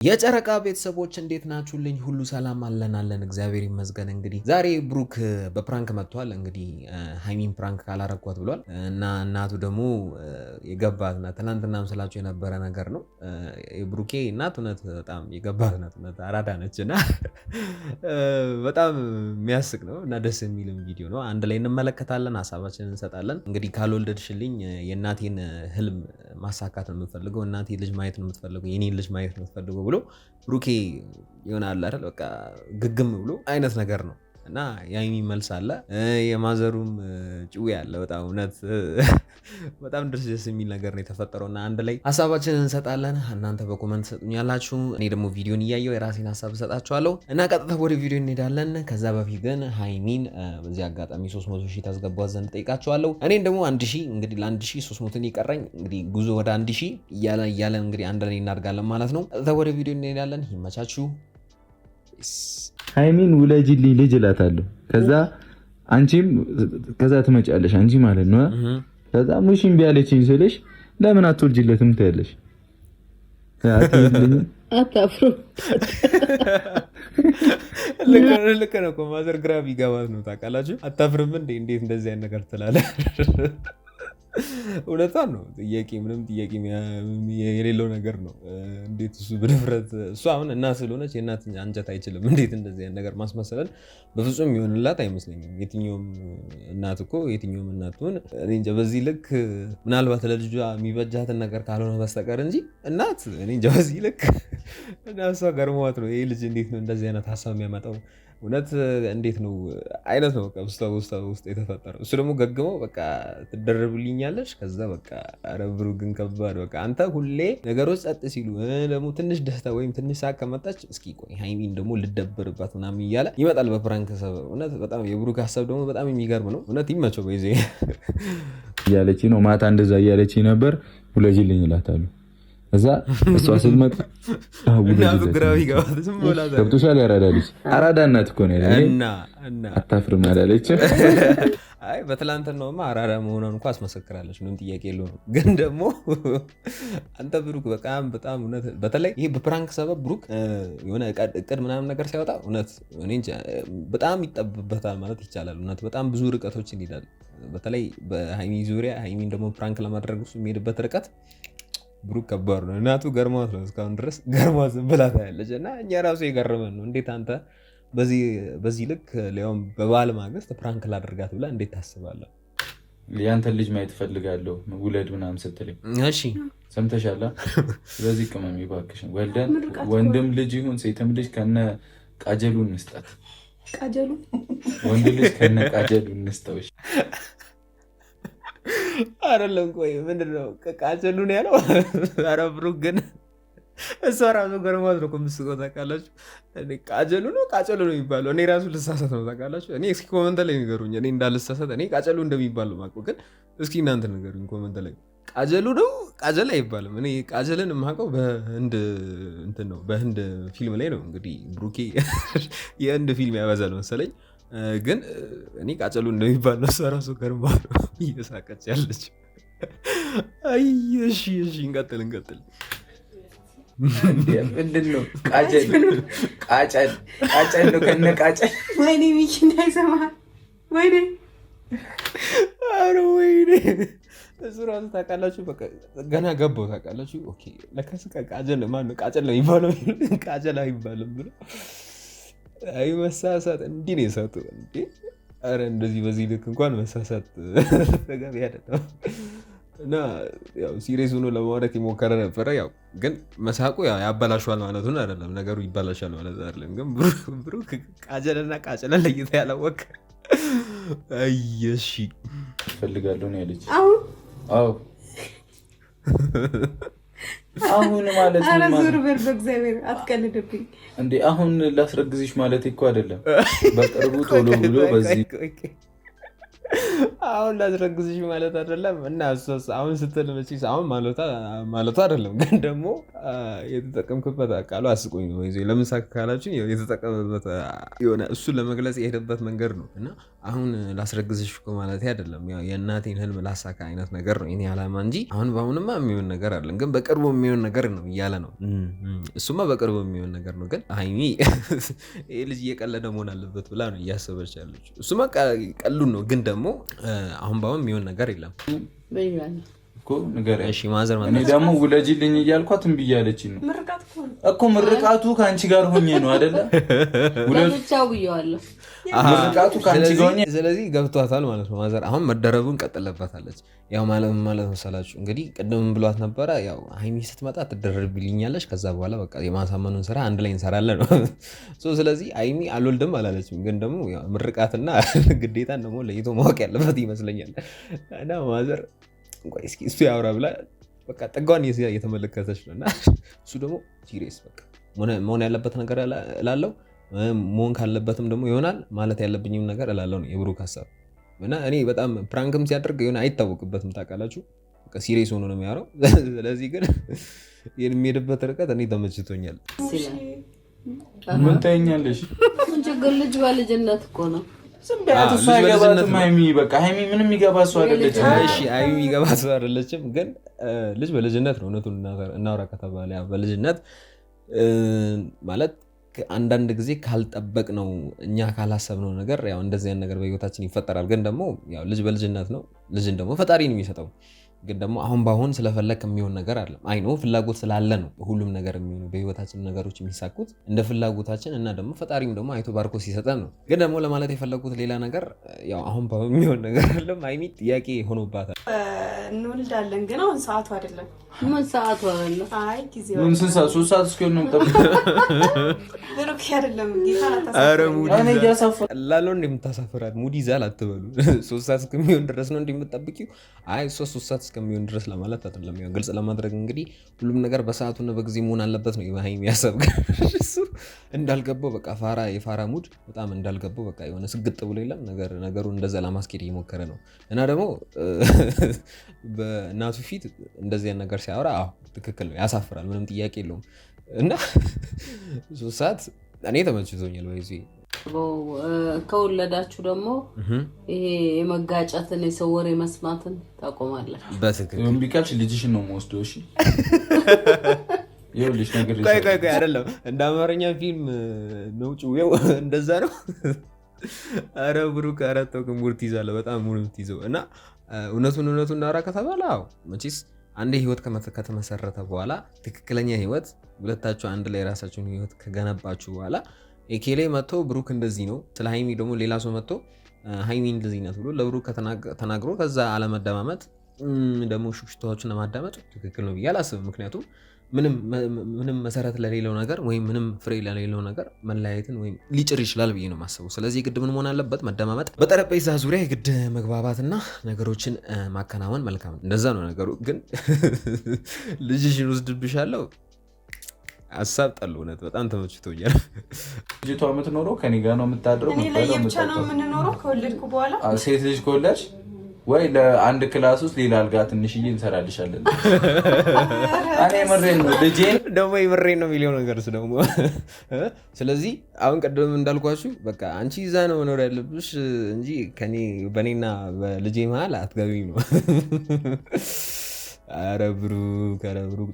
የጨረቃ ቤተሰቦች እንዴት ናችሁልኝ? ሁሉ ሰላም አለን እግዚአብሔር ይመስገን። እንግዲህ ዛሬ ብሩክ በፕራንክ መጥቷል። እንግዲህ ሃይሚን ፕራንክ ካላረኳት ብሏል እና እናቱ ደግሞ የገባት ናት። ትናንትናም ስላችሁ የነበረ ነገር ነው። የብሩኬ እናት እውነት በጣም የገባት ናት። እውነት አራዳ ነች እና በጣም የሚያስቅ ነው እና ደስ የሚልም ቪዲዮ ነው። አንድ ላይ እንመለከታለን፣ ሀሳባችንን እንሰጣለን። እንግዲህ ካልወለድሽልኝ የእናቴን ህልም ማሳካት ነው የምፈልገው፣ እናቴ ልጅ ማየት ነው የምትፈልገው፣ የኔን ልጅ ማየት ነው የምትፈልገው ብሎ ብሩኬ ይሆናል አይደል በቃ ግግም ብሎ አይነት ነገር ነው እና የሃይሚ መልስ አለ፣ የማዘሩም ጭዌ አለ። በጣም እውነት በጣም ደስ የሚል ነገር ነው የተፈጠረው እና አንድ ላይ ሀሳባችንን እንሰጣለን። እናንተ በኮመንት ሰጡኛላችሁ፣ እኔ ደግሞ ቪዲዮን እያየው የራሴን ሀሳብ እሰጣችኋለሁ እና ቀጥታ ወደ ቪዲዮ እንሄዳለን። ከዛ በፊት ግን ሃይሚን በዚህ አጋጣሚ 300,000 ታስገቧት ዘንድ ጠይቃችኋለሁ። እኔን ደግሞ 1,000 እንግዲህ ለ1,300 ይቀረኝ እንግዲህ ጉዞ ወደ 1,000 እያለ እንግዲህ አንድ ላይ እናድርጋለን ማለት ነው። ቀጥታ ወደ ቪዲዮ እንሄዳለን። ይመቻችሁ። ሃይሚን ውለጅልኝ ልጅ እላታለሁ። ከዛ አንቺም ከዛ ትመጫለሽ አንቺ ማለት ነው። ከዛ ሙሽም ቢያለችኝ ስልሽ ለምን አትወልጅለትም ትያለሽ። አታፍሩ። ልክ ነው እኮ ማዘር ግራ ቢገባት ነው ታውቃላችሁ። አታፍርም እንዴ? እንዴት እንደዚህ አይነት ነገር ትላለህ? እውነቷን ነው። ምንም ጥያቄ የሌለው ነገር ነው። እንዴት እሱ በድፍረት እሱ አሁን እናት ስለሆነች የእናት አንጀት አይችልም። እንዴት እንደዚህ አይነት ነገር ማስመሰለን በፍጹም ይሆንላት አይመስለኝም። የትኛውም እናት ሆን እኔ እንጃ በዚህ ልክ ምናልባት ለልጇ የሚበጃትን ነገር ካልሆነ በስተቀር እንጂ እናት እኔ እንጃ በዚህ ልክ እና እሷ ገርሟት ነው ይሄ ልጅ እንዴት ነው እንደዚህ አይነት ሀሳብ የሚያመጣው እውነት እንዴት ነው አይነት ነው ውስጥ የተፈጠረው። እሱ ደግሞ ገግመው በቃ ትደረብልኛለች። ከዛ በቃ ኧረ ብሩክ ግን ከባድ በቃ አንተ ሁሌ ነገሮች ጸጥ ሲሉ ደግሞ ትንሽ ደስታ ወይም ትንሽ ሳቅ ከመጣች እስኪ ቆይ ሃይሚን ደግሞ ልደበርባት ምናምን እያለ ይመጣል በፕራንክ ሰበብ። እውነት በጣም የብሩክ ሀሳብ ደግሞ በጣም የሚገርም ነው። እውነት ይመቸው። በይዜ እያለች ነው ማታ እንደዛ እያለች ነበር። ውለጅልኝ እላታለሁ። እዛ እሷ ስትመጣ ገብቶሻል። ያራዳ ልጅ አራዳ እናት እኮ ነው እና አታፍርም አላለች። አይ በትላንትናውማ አራዳ መሆኗን እንኳ አስመሰክራለች። ምንም ጥያቄ የለውም። ግን ደግሞ አንተ ብሩክ በጣም እውነት በተለይ ይሄ በፕራንክ ሰበብ ብሩክ የሆነ እቅድ ምናምን ነገር ሲያወጣ እውነት እኔ እንጃ በጣም ይጠብበታል ማለት ይቻላል። እውነት በጣም ብዙ ርቀቶችን ይሄዳል። በተለይ በሃይሚ ዙሪያ ሃይሚን ደግሞ ፕራንክ ለማድረግ እሱ የሚሄድበት ርቀት ብሩክ ከባድ ነው። እናቱ ገርሟት ነው እስካሁን ድረስ ገርሟት ዝም ብላ ታያለች። እና እኛ ራሱ የገረመን ነው። እንዴት አንተ በዚህ ልክ ሊያውም በባል ማግስት ፕራንክ ላደርጋት ብላ እንዴት ታስባለህ? ያንተን ልጅ ማየት ፈልጋለሁ ውለድ ምናምን ስትለኝ እሺ ሰምተሻላ? ስለዚህ ቅመም ይባክሽ ወልደን ወንድም ልጅ ይሁን ሴትም ልጅ ከነ ቃጀሉ እንስጣት። ቃጀሉ ወንድ ልጅ ከነ ቃጀሉ እንስጠው። አይደለም ቆይ ምንድነው ቃጀሉ ነው ያለው? ኧረ ብሩክ ግን እሷ ራሱ ገርሟት ነው የምትስቀው ታውቃላችሁ። ቃጀሉ ነው የሚባለው። እኔ ራሱ ልሳሳት ነው ታውቃላችሁ። እኔ እስኪ ኮመንት ላይ ንገሩኝ፣ እኔ እንዳልሳሳት። እኔ ቃጀሉ እንደሚባለው የማውቀው ግን እስኪ እናንተ ንገሩኝ ኮመንት ላይ። ቃጀሉ ነው ቃጀል አይባልም። እኔ ቃጀልን የማውቀው በህንድ ፊልም ላይ ነው። እንግዲህ ብሩኬ የህንድ ፊልም ያበዛል መሰለኝ። ግን እኔ ቃጨሉ እንደሚባል ነው። እሷ ራሱ ገርሟት ነው እየሳቀች ያለች። አይ እሺ እንቀጥል። ምንድን ነው ቃጨል ነው ከነ ቃጨል። ወይኔ ሚኪ እንዳይሰማ ወይኔ እሱ ራሱ ታውቃላችሁ በቃ ገና ገባው ታውቃላችሁ። ኦኬ ለከስ ቃጨል ማነው ቃጨል ነው የሚባለው ቃጨል አይባልም ብሎ አይ መሳሳት እንዲህ ነው የሳቱ እንዴ! አረ እንደዚህ በዚህ ልክ እንኳን መሳሳት ተገቢ አይደለም። እና ያው ሲሪየስ ሆኖ ለማውራት የሞከረ ነበረ። ያው ግን መሳቁ ያበላሻል ማለቱን አይደለም፣ ነገሩ ይበላሻል ማለት አይደለም። ግን ብሩክ ቃጀልና ቃጨለን ለይታ ያላወቅ አይሺ ፈልጋለሁ ነው ያለች። አዎ አሁን ማለት ነው። ዞር በል በእግዚአብሔር አትቀልድብኝ እንዴ! አሁን ላስረግዝሽ ማለት እኮ አይደለም። በቅርቡ ቶሎ ብሎ በዚህ አሁን ላስረግዝሽ ማለት አይደለም እና እሷስ አሁን ስትል መቼስ አሁን ማለቷ አይደለም፣ ግን ደግሞ የተጠቀምክበት ቃሉ አስቆኝ ነው። ለምሳሌ ካላችሁ የተጠቀምበት የሆነ እሱን ለመግለጽ የሄደበት መንገድ ነው እና አሁን ላስረግዝሽ እኮ ማለት አይደለም፣ የእናቴን ህልም ላሳካ አይነት ነገር ነው የኔ ዓላማ እንጂ አሁን በአሁንማ የሚሆን ነገር አለን፣ ግን በቅርቡ የሚሆን ነገር ነው እያለ ነው። እሱማ በቅርቡ የሚሆን ነገር ነው፣ ግን ሀይሚ ይህ ልጅ እየቀለደ መሆን አለበት ብላ ነው እያሰበች ያለች። እሱማ ቀሉን ነው፣ ግን ደግሞ አሁን በአሁን የሚሆን ነገር የለም እኔ ደግሞ ውለጂልኝ እያልኳት እምቢ እያለችኝ ነው እኮ። ምርቃቱ ከአንቺ ጋር ሆኜ ነው አይደለ? ለብቻው ብየዋለሁ። ምርቃቱ ከአንቺ ጋር ሆኜ ስለዚህ ገብቷታል ማለት ነው። ማዘር አሁን መደረቡን ቀጥለባታለች። ያው ማለት መሰላችሁ እንግዲህ ቅድም ብሏት ነበረ፣ ያው ሀይሚ ስትመጣ ትደረብልኛለች፣ ከዛ በኋላ በቃ የማሳመኑን ስራ አንድ ላይ እንሰራለን ነው። ስለዚህ ሀይሚ አልወልድም አላለችም፣ ግን ደግሞ ምርቃትና ግዴታን ደግሞ ለይቶ ማወቅ ያለበት ይመስለኛል እና ማዘር እንኳን እስኪ እሱ ያወራ ብላ በቃ ጠጓን እየተመለከተች ነው እና እሱ ደግሞ ሲሪየስ በቃ መሆን ያለበት ነገር እላለው፣ መሆን ካለበትም ደግሞ ይሆናል ማለት ያለብኝም ነገር እላለው ነው የብሩክ ሀሳብ። እና እኔ በጣም ፕራንክም ሲያደርግ የሆነ አይታወቅበትም ታውቃላችሁ፣ በቃ ሲሪየስ ሆኖ ነው የሚያወራው። ስለዚህ ግን የሚሄድበት ርቀት እኔ ተመችቶኛል። ምን ታይኛለሽ? ምን ችግር ልጅ በልጅነት እኮ ነው። ሀይሚ ምንም የሚገባ ሰው አይደለችም። ሀይሚ የሚገባ ሰው አይደለችም፣ ግን ልጅ በልጅነት ነው። እውነቱን እናውራ ከተባለ በልጅነት ማለት አንዳንድ ጊዜ ካልጠበቅ ነው እኛ ካላሰብነው ነገር ያው እንደዚህ ነገር በህይወታችን ይፈጠራል። ግን ደግሞ ያው ልጅ በልጅነት ነው። ልጅን ደግሞ ፈጣሪ ነው የሚሰጠው። ግን ደግሞ አሁን በአሁን ስለፈለክ የሚሆን ነገር አለ። አይኖ ፍላጎት ስላለ ነው ሁሉም ነገር የሚሆኑ በህይወታችን ነገሮች የሚሳኩት እንደ ፍላጎታችን እና ደግሞ ፈጣሪም ደግሞ አይቶ ባርኮ ሲሰጠን ነው። ግን ደግሞ ለማለት የፈለጉት ሌላ ነገር ያው አሁን በአሁን የሚሆን ነገር አለም። ሀይሚ ጥያቄ ሆኖባታል። እንወልዳለን ግን አሁን ሰዓቱ አይደለም። ምን ሰዓቱ አይደለም? አይ ጊዜው ምን ሰዓት 3 ሰዓት እስኪሆን ነው የምጠብቀው። ብሩክ አይደለም ጌታ አረ ሙዲ እኔ እያሳፈረ ላለው እንደምታሳፍራት ሙዲ ዛል አትበሉ። 3 ሰዓት እስከሚሆን ድረስ ነው እንደምትጠብቂው። አይ 3 ሰዓት እስከሚሆን ድረስ ለማለት አይደለም። ያው ግልጽ ለማድረግ እንግዲህ ሁሉም ነገር በሰዓቱና በጊዜ መሆን አለበት ነው የሀይሚ ሀሳብ። እሱ እንዳልገባው በቃ የፋራ ሙድ በጣም እንዳልገባው በቃ የሆነ ስግጥ ብሎ የለም ነገሩን እንደዛ ለማስኬድ እየሞከረ ነው እና ደግሞ በእናቱ ፊት እንደዚህ ነገር ሲያወራ ትክክል ነው፣ ያሳፍራል፣ ምንም ጥያቄ የለውም። እና 3 ሰዓት እኔ ተመችቶኛል። በይዚ ከወለዳችሁ ደግሞ ይሄ የመጋጨትን የሰው ወሬ መስማትን ታቆማለህ። በትክክል ቢቀርሽ ልጅሽን ነው የምወስደው። እሺ ይኸውልሽ ነገር ቆይ አይደለም እንደ አማርኛ ፊልም ነው ጭዌው እንደዛ ነው። አረ ብሩክ አራተው ግን ትይዛለህ፣ በጣም ሙሉ ትይዘው እና እውነቱን እናወራ ከተባለ መቼስ አንድ ህይወት ከተመሰረተ በኋላ ትክክለኛ ህይወት ሁለታችሁ አንድ ላይ ራሳችሁን ህይወት ከገነባችሁ በኋላ ኤኬሌ መጥቶ ብሩክ እንደዚህ ነው ስለ ሀይሚ ደግሞ ሌላ ሰው መጥቶ ሀይሚ እንደዚህ ናት ብሎ ለብሩክ ተናግሮ ከዛ አለመደማመጥ ደግሞ ሹክሽታዎችን ለማዳመጥ ትክክል ነው ብዬ አላስብም። ምክንያቱም ምንም መሰረት ለሌለው ነገር ወይም ምንም ፍሬ ለሌለው ነገር መለያየትን ወይም ሊጭር ይችላል ብዬ ነው የማስበው። ስለዚህ ግድ ምን መሆን አለበት? መደማመጥ፣ በጠረጴዛ ዙሪያ የግድ መግባባትና ነገሮችን ማከናወን መልካም ነው። እንደዛ ነው ነገሩ። ግን ልጅሽን ወስድብሻለሁ ሀሳብ ጠሉ። እውነት በጣም ተመችቶኛል። ልጅቷ የምትኖረው ከኔ ጋር ነው የምታድረው። እኔ ለየብቻ ነው የምንኖረው ከወለድኩ በኋላ። ሴት ልጅ ከወለድሽ ወይ ለአንድ ክላስ ውስጥ ሌላ አልጋ ትንሽዬ እንሰራልሻለን። እኔ ምሬን ነው ልጄን ደግሞ ምሬን ነው የሚለው ነገርስ ደግሞ። ስለዚህ አሁን ቀደም እንዳልኳችሁ በቃ አንቺ ይዛ ነው መኖር ያለብሽ እንጂ በእኔና በልጄ መሀል አትገቢም ነው። ኧረ ብሩክ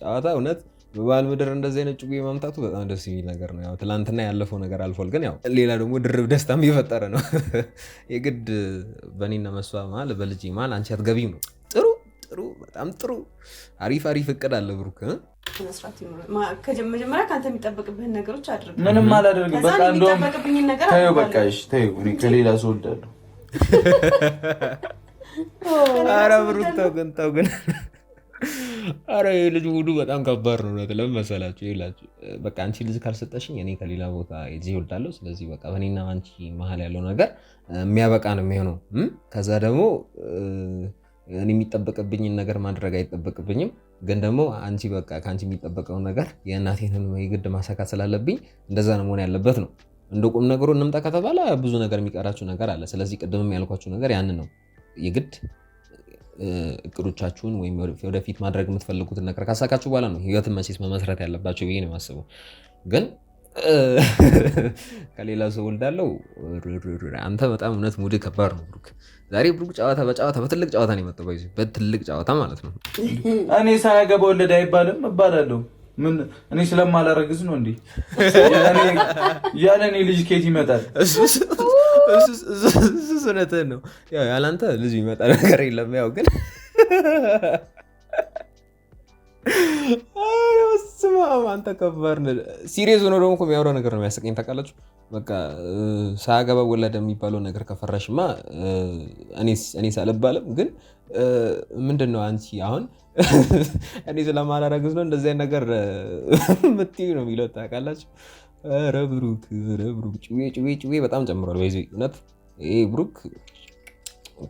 ጨዋታ እውነት በባል ምድር እንደዚህ አይነት ጭጉ ማምጣቱ በጣም ደስ የሚል ነገር ነው። ያው ትላንትና ያለፈው ነገር አልፏል፣ ግን ያው ሌላ ደግሞ ድርብ ደስታም እየፈጠረ ነው። የግድ በእኔና መሷ መሀል በልጄ መሀል አንቺ አትገቢም ነው። ጥሩ በጣም ጥሩ አሪፍ እቅድ አለ ብሩክ። መጀመሪያ ከአንተ የሚጠበቅብህን ነገሮች አድርግ። ምንም አላደርግም። በቃ እንደውም ተይው በቃ እሺ ተይው። እኔ ከሌላ ሰው ወልዳለሁ። ኧረ ብሩክ ተው ግን አረ ልጅ ውዱ በጣም ከባድ ነው። ለምን መሰላችሁ? ይላችሁ በቃ አንቺ ልጅ ካልሰጠሽኝ እኔ ከሌላ ቦታ እዚህ እወልዳለሁ። ስለዚህ በቃ በእኔና አንቺ መሀል ያለው ነገር የሚያበቃ ነው የሚሆነው። ከዛ ደግሞ እኔ የሚጠበቅብኝን ነገር ማድረግ አይጠበቅብኝም። ግን ደግሞ አንቺ በቃ ከአንቺ የሚጠበቀውን ነገር የእናቴን የግድ ማሳካት ስላለብኝ እንደዛ ነው መሆን ያለበት ነው። እንደ ቁም ነገሩ እንምጣ ከተባለ ብዙ ነገር የሚቀራችሁ ነገር አለ። ስለዚህ ቅድምም ያልኳችሁ ነገር ያንን ነው። የግድ እቅዶቻችሁን ወይም ወደፊት ማድረግ የምትፈልጉትን ነገር ካሳካችሁ በኋላ ነው ህይወትን መቼስ መመስረት ያለባችሁ ብዬ ነው የማስበው። ግን ከሌላ ሰው ወልዳለው አንተ በጣም እውነት ሙድ ከባድ ነው ብሩክ። ዛሬ ብሩክ ጨዋታ በትልቅ ጨዋታ ነው የመጣው። በትልቅ ጨዋታ ማለት ነው። እኔ ሳያገባ ወለደ አይባልም እባላለሁ። ምን እኔ ስለማላረግዝ ነው እንዴ? ያለ እኔ ልጅ ከየት ይመጣል? እሱ እውነትህን ነው። ያው ያላንተ ልጅ ይመጣ ነገር የለም። ያው ግን አንተ ከባድ ነህ። ሲሪየስ ሆኖ ደግሞ እኮ የሚያወራው ነገር ነው የሚያስቀኝ ታውቃላችሁ። በቃ ሳያገባ ወለደ የሚባለው ነገር ከፈራሽማ እኔ ሳልባልም ግን ምንድን ነው አንቺ አሁን እኔ ስለማላረግዝ ነው እንደዚህ አይነት ነገር የምትይው ነው የሚለው ታውቃላችሁ። ኧረ ብሩክ ጭዌ በጣም ጨምሯል። በይዞ እውነት ይሄ ብሩክ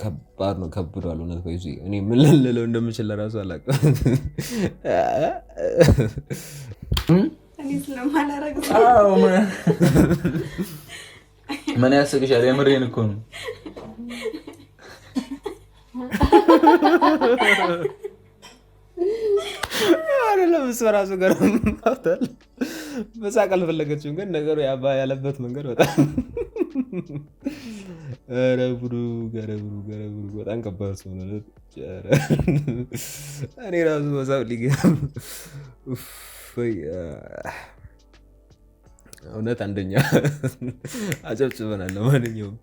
ከባድ ነው፣ ከብዷል እውነት። በይዞ እኔ ምን ልለው እንደምችል ለራሱ አላውቅም። ምን ያስቅሻል? የምሬን እኮ ነው። አይደለም እሱ ራሱ ጋር ማውጣል መሳቅ አልፈለገችም፣ ግን ነገሩ ያለበት መንገድ በጣም ኧረ ብሩክ በጣም ከባድ ሰው ነው። እኔ ራሱ መሳቅ ሊገርም እውነት አንደኛ አጨብጭበናል። ለማንኛውም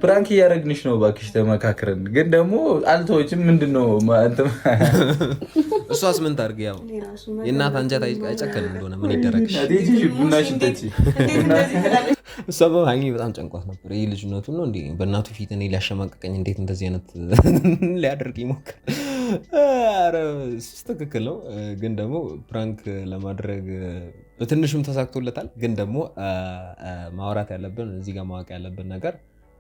ፕራንክ እያደረግንሽ ነው፣ እባክሽ ተመካክረን። ግን ደግሞ አልተወችም። ምንድነው እሷስ ምን ታርግ? ያው የእናት አንጀት አይጨከን እንደሆነ ምን ይደረግሽ? ቡናሽን ጠጪ። እሷ ሀይሚ በጣም ጨንቋት ነበር። ይህ ልጅነቱን ነው እንዴ በእናቱ ፊት እኔ ሊያሸማቀቀኝ እንዴት እንደዚህ አይነት ሊያደርግ ይሞክር? ኧረ እሱስ ትክክል ነው። ግን ደግሞ ፕራንክ ለማድረግ በትንሹም ተሳክቶለታል። ግን ደግሞ ማውራት ያለብን እዚህ ጋር ማወቅ ያለብን ነገር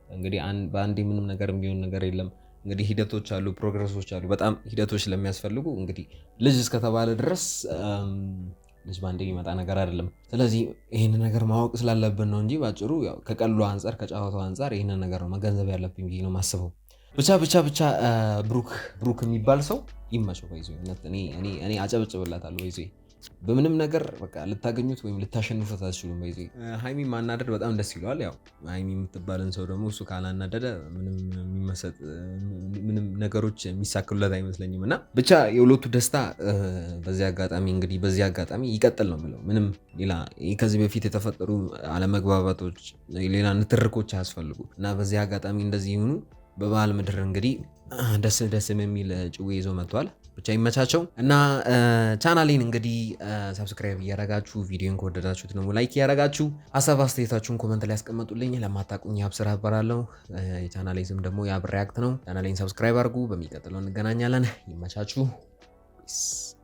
እንግዲህ በአንዴ ምንም ነገር የሚሆን ነገር የለም። እንግዲህ ሂደቶች አሉ፣ ፕሮግረሶች አሉ። በጣም ሂደቶች ስለሚያስፈልጉ እንግዲህ ልጅ እስከተባለ ድረስ ልጅ በአንዴ ሊመጣ ነገር አይደለም። ስለዚህ ይህን ነገር ማወቅ ስላለብን ነው እንጂ ባጭሩ ከቀሉ አንጻር ከጨዋታው አንጻር ይህንን ነገር ነው መገንዘብ ያለብኝ ብዬ ነው የማስበው። ብቻ ብሩክ የሚባል ሰው ይመቸው። በይዞ እኔ አጨብጭብላታለሁ። በይዞ በምንም ነገር በቃ ልታገኙት ወይም ልታሸንፉት አትችሉም። በይዞ ሀይሚ ማናደድ በጣም ደስ ይለዋል። ያው ሀይሚ የምትባልን ሰው ደግሞ እሱ ካላናደደ ምንም ነገሮች የሚሳክሉለት አይመስለኝም። እና ብቻ የሁለቱ ደስታ በዚህ አጋጣሚ ይቀጥል ነው የምለው። ምንም ሌላ ከዚህ በፊት የተፈጠሩ አለመግባባቶች፣ ሌላ ንትርኮች አያስፈልጉ እና በዚህ አጋጣሚ እንደዚህ ይሁኑ። በባህል ምድር እንግዲህ ደስ የሚል ጭዌ ይዞ መጥቷል። ብቻ ይመቻቸው እና ቻናሌን እንግዲህ ሰብስክራይብ እያረጋችሁ ቪዲዮን ከወደዳችሁት ደግሞ ላይክ እያረጋችሁ ሀሳብ አስተያየታችሁን ኮመንት ላይ ያስቀምጡልኝ። ለማታውቁኝ ያብስራ እባላለሁ። የቻናሌ ስም ደግሞ ያብ ሪያክት ነው። ቻናሌን ሰብስክራይብ አድርጉ። በሚቀጥለው እንገናኛለን። ይመቻችሁ።